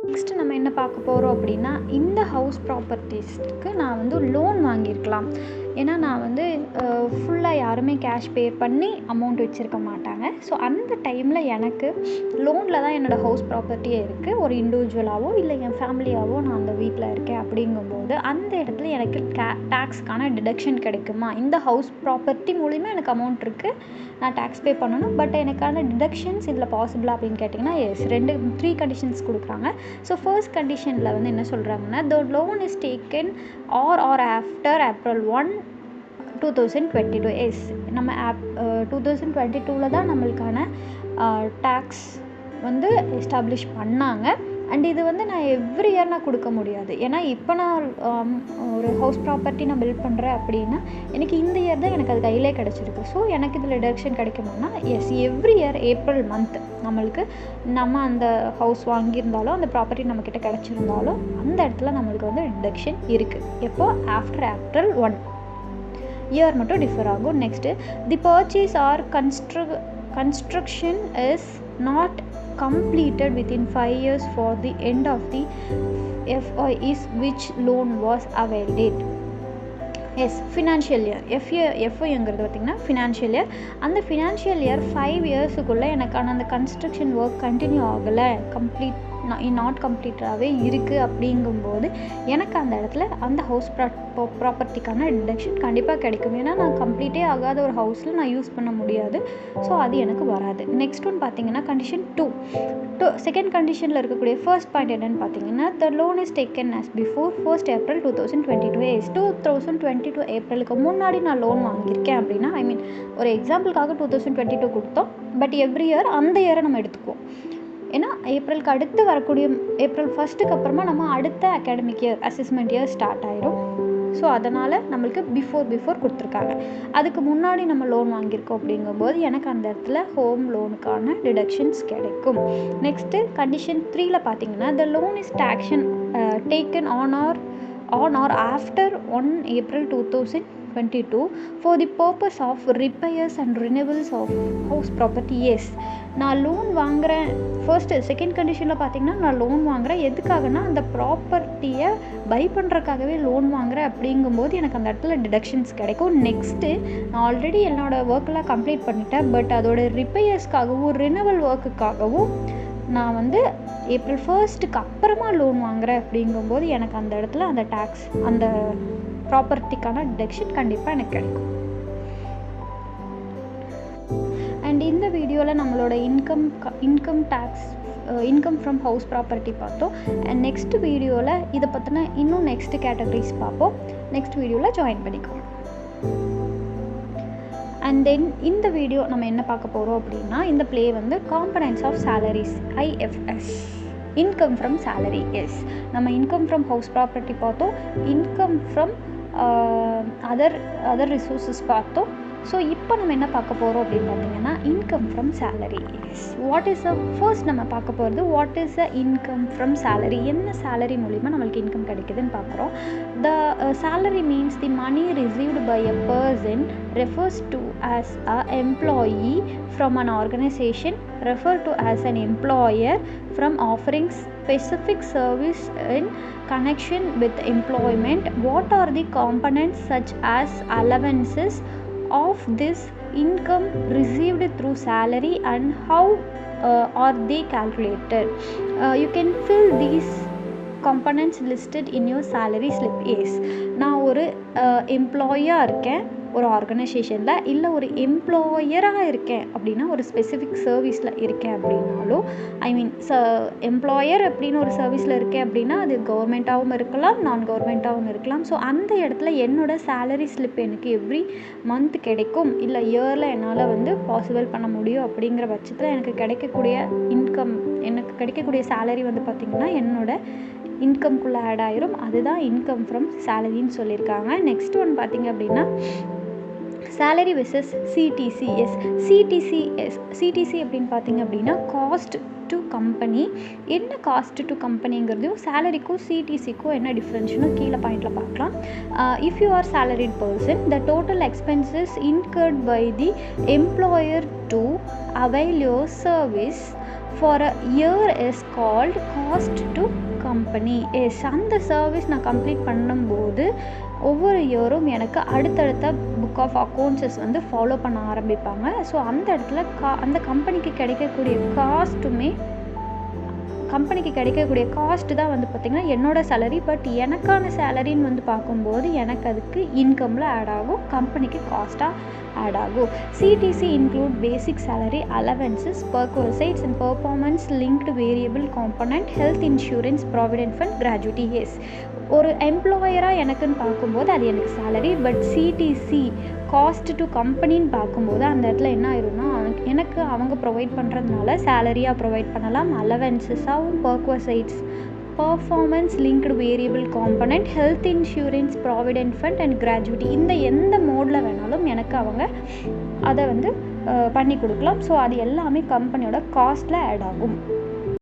Next நம்ம என்ன பார்க்க போகிறோம் அப்படின்னா, இந்த ஹவுஸ் ப்ராப்பர்ட்டிஸ்க்கு நான் வந்து லோன் வாங்கியிருக்கலாம். ஏன்னா நான் வந்து ஃபுல்லாக யாருமே கேஷ் பே பண்ணி அமௌண்ட் வச்சுருக்க மாட்டாங்க. ஸோ அந்த டைமில் எனக்கு லோனில் தான் என்னோடய ஹவுஸ் ப்ராப்பர்ட்டியே இருக்குது. ஒரு இண்டிவிஜுவலாகவோ இல்லை என் ஃபேமிலியாகவோ நான் அந்த வீட்டில் இருக்கேன். அப்படிங்கும்போது அந்த இடத்துல எனக்கு டேக்ஸ்க்கான டிடக்ஷன் கிடைக்குமா? இந்த ஹவுஸ் ப்ராப்பர்ட்டி மூலிமா எனக்கு அமௌண்ட் இருக்குது, நான் டேக்ஸ் பே பண்ணணும். பட் எனக்கான டிடக்ஷன்ஸ் இதில் பாசிபிளா அப்படின்னு கேட்டிங்கன்னா, எஸ் 3 கண்டிஷன்ஸ் கொடுக்குறாங்க. ஸோ ஃபர்ஸ்ட் கண்டிஷனில் வந்து என்ன சொல்கிறாங்கன்னா, the loan is taken or after April 1, 2022. Yes நம்ம 2022 தான் நம்மளுக்கான டேக்ஸ் வந்து எஸ்டாப்ளிஷ் பண்ணாங்க. அண்ட் இது வந்து நான் எவ்ரி இயர் நான் கொடுக்க முடியாது. ஏன்னா இப்போ நான் ஒரு ஹவுஸ் ப்ராப்பர்ட்டி நான் பில்ட் பண்ணுறேன் அப்படின்னா எனக்கு இந்த இயர் தான் எனக்கு அது கையிலே கிடச்சிருக்கு. ஸோ எனக்கு இதில் டிடக்ஷன் கிடைக்குமானா, yes every year April month நம்மளுக்கு நம்ம அந்த ஹவுஸ் வாங்கியிருந்தாலும் அந்த ப்ராப்பர்ட்டி நம்மக்கிட்ட கிடச்சிருந்தாலும் அந்த இடத்துல நம்மளுக்கு வந்து டிடக்ஷன் இருக்குது. எப்போ? ஆஃப்டர் April 1 இயர் மட்டும் டிஃபர் ஆகும். Next, the purchase or construction is not completed within 5 years for the end of the FY is which loan was availed. Yes financial year எஃப்ஐங்கிறது பார்த்திங்கன்னா ஃபினான்ஷியல் இயர். அந்த financial year 5 இயர்ஸுக்குள்ளே எனக்கான அந்த construction work continue ஆகலை, not கம்ப்ளீட்டாகவே இருக்குது. அப்படிங்கும்போது எனக்கு அந்த இடத்துல அந்த ஹவுஸ் ப்ராப்பர்ட்டிக்கான டிடக்ஷன் கண்டிப்பாக கிடைக்கும். ஏன்னா நான் கம்ப்ளீட்டே ஆகாத ஒரு ஹவுஸில் நான் யூஸ் பண்ண முடியாது. ஸோ அது எனக்கு வராது. நெக்ஸ்ட் ஒன் பார்த்திங்கன்னா கண்டிஷன் 2. செகண்ட் கண்டிஷனில் இருக்கக்கூடிய ஃபர்ஸ்ட் பாயிண்ட் என்னென்னு பார்த்தீங்கன்னா, the loan is taken as before 1st April 2022. 2022 ஏப்ரலுக்கு முன்னாடி நான் லோன் வாங்கியிருக்கேன் அப்படின்னா, ஒரு எக்ஸாம்பிளுக்காக 2022 கொடுத்தோம். பட் எவ்ரி இயர் அந்த இயரை நம்ம எடுத்துக்குவோம். ஏன்னா ஏப்ரலுக்கு அடுத்து வரக்கூடிய April 1க்கு அப்புறமா நம்ம அடுத்த academic year assessment year start ஆயிடும். ஸோ அதனால் நம்மளுக்கு பிஃபோர் கொடுத்துருக்காங்க. அதுக்கு முன்னாடி நம்ம லோன் வாங்கியிருக்கோம் அப்படிங்கும்போது எனக்கு அந்த இடத்துல ஹோம் லோனுக்கான டிடக்ஷன்ஸ் கிடைக்கும். நெக்ஸ்ட்டு கண்டிஷன் 3ல் பார்த்தீங்கன்னா, the loan is taken on or after 1 April 2022 for the purpose of repairs and renewals of house property. Yes நான் லோன் வாங்குகிறேன். செகண்ட் கண்டிஷனில் பார்த்தீங்கன்னா, நான் லோன் வாங்குகிறேன் எதுக்காகனா அந்த ப்ராப்பர்ட்டியை பை பண்ணுறதுக்காகவே லோன் வாங்குகிறேன். அப்படிங்கும்போது எனக்கு அந்த இடத்துல டிடக்ஷன்ஸ் கிடைக்கும். நெக்ஸ்ட்டு, நான் ஆல்ரெடி என்னோடய ஒர்க்கெலாம் கம்ப்ளீட் பண்ணிட்டேன். பட் அதோட ரிப்பேர்ஸ்க்காகவும் ரினவல் ஒர்க்குக்காகவும் நான் வந்து April 1க்கு அப்புறமா லோன் வாங்குகிறேன். அப்படிங்கும்போது எனக்கு அந்த இடத்துல அந்த டேக்ஸ் அந்த ப்ராப்பர்ட்டிக்கான டிடக்ஷன் கண்டிப்பாக எனக்கு கிடைக்கும். அண்ட் இந்த வீடியோவில் நம்மளோட income tax income from house property பார்த்தோம். அண்ட் நெக்ஸ்ட் வீடியோவில் இதை பற்றின இன்னும் நெக்ஸ்ட் கேட்டகரிஸ் பார்ப்போம். நெக்ஸ்ட் வீடியோவில் ஜாயின் பண்ணிக்கோங்க. அண்ட் தென் இந்த வீடியோ நம்ம என்ன பார்க்க போகிறோம் அப்படின்னா, இந்த ப்ளே வந்து components of salaries IFS, income from salary. Yes நம்ம இன்கம் ஃப்ரம் ஹவுஸ் ப்ராப்பர்ட்டி பார்த்தோம், இன்கம் ஃப்ரம் அதர் ரிசோர்ஸஸ் பார்த்தோம். ஸோ இப்போ நம்ம என்ன பார்க்க போகிறோம் அப்படின்னு பார்த்தீங்கன்னா, income from salary. What is first நம்ம பார்க்க போகிறது what is income from salary. என்ன சேலரி மூலிமா நம்மளுக்கு இன்கம் கிடைக்குதுன்னு பார்க்குறோம். The salary means the money received by a person refers to as a employee from an organization referred to as an employer from offering specific service in connection with employment. What are the components such as allowances of this income received through salary and how are they calculated? You can fill these components listed in your salary slip. Yes, நான் ஒரு எம்ப்ளாயாக இருக்கேன் ஒரு ஆர்கனைசேஷனில், இல்லை ஒரு எம்ப்ளாயராக இருக்கேன் அப்படின்னா ஒரு specific சர்வீஸில் இருக்கேன் அப்படின்னாலும் எம்ப்ளாயர் அப்படின்னு ஒரு சர்வீஸில் இருக்கேன் அப்படின்னா அது கவர்மெண்ட்டாகவும் இருக்கலாம், நான் கவர்மெண்ட்டாகவும் இருக்கலாம். ஸோ அந்த இடத்துல என்னோடய சேலரி ஸ்லிப் எனக்கு எவ்ரி மந்த் கிடைக்கும், இல்லை இயரில் என்னால் வந்து பாசிபிள் பண்ண முடியும். அப்படிங்கிற பட்சத்தில் எனக்கு கிடைக்கக்கூடிய சேலரி வந்து பார்த்திங்கன்னா என்னோடய இன்கம்குள்ளே ஆட் ஆயிரும். அதுதான் இன்கம் ஃப்ரம் சேலரின்னு சொல்லியிருக்காங்க. நெக்ஸ்ட் ஒன் பார்த்திங்க அப்படின்னா, சேலரி வெர்சஸ் சிடிசி. சிடிசி அப்படின்னு பார்த்தீங்க அப்படின்னா காஸ்ட் டு கம்பெனி. என்ன காஸ்ட் டு கம்பெனிங்கிறதையும் சேலரிக்கும் சிடிசிக்கும் என்ன டிஃப்ரென்ஸ்னு கீழே பாயிண்டில் பார்க்கலாம். If you are salaried person, the total expenses incurred by the employer to avail your service for a year is called cost to company. அந்த service நான் கம்ப்ளீட் பண்ணும்போது ஒவ்வொரு இயரும் எனக்கு அடுத்தடுத்த புக் ஆஃப் அக்கௌண்ட்ஸஸ் வந்து ஃபாலோ பண்ண ஆரம்பிப்பாங்க. ஸோ அந்த இடத்துல அந்த கம்பெனிக்கு கிடைக்கக்கூடிய காஸ்ட்டு தான் வந்து பார்த்திங்கன்னா என்னோடய சேலரி. பட் எனக்கான சேலரின்னு வந்து பார்க்கும்போது எனக்கு அதுக்கு இன்கமில் ஆட் ஆகும், கம்பெனிக்கு காஸ்ட்டாக ஆட் ஆகும். CTC include basic salary, allowances, perquisites and performance linked variable component, health insurance, provident fund, gratuity. ஒரு எம்ப்ளாயராக எனக்குன்னு பார்க்கும்போது அது எனக்கு salary. But CTC cost to கம்பெனின்னு பார்க்கும்போது அந்த இடத்துல என்ன ஆயிரும்னா எனக்கு அவங்க ப்ரொவைட் பண்ணுறதுனால சேலரியாக ப்ரொவைட் பண்ணலாம், அலவன்சஸாகவும், perquisites, performance linked variable component, health insurance, provident fund and gratuity, இந்த எந்த மோடில் வேணாலும் எனக்கு அவங்க அதை வந்து பண்ணி கொடுக்கலாம். ஸோ அது எல்லாமே கம்பெனியோட காஸ்ட்டில் ஆட் ஆகும்.